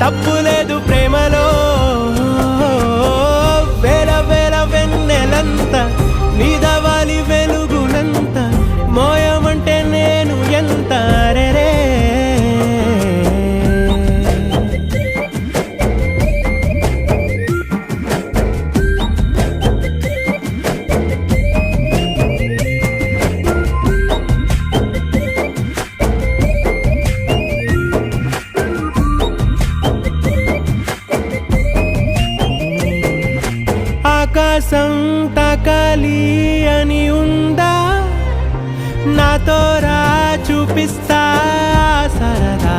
తప్పు లేదు ప్రేమలో వేల వేల వెన్నెలంత నీదవాలి వెలుగునంత మోయమంటే నేను ఎంత రే ఆకాశం తాకాలి అని ఉందా నాతో రా చూపిస్తా సరదా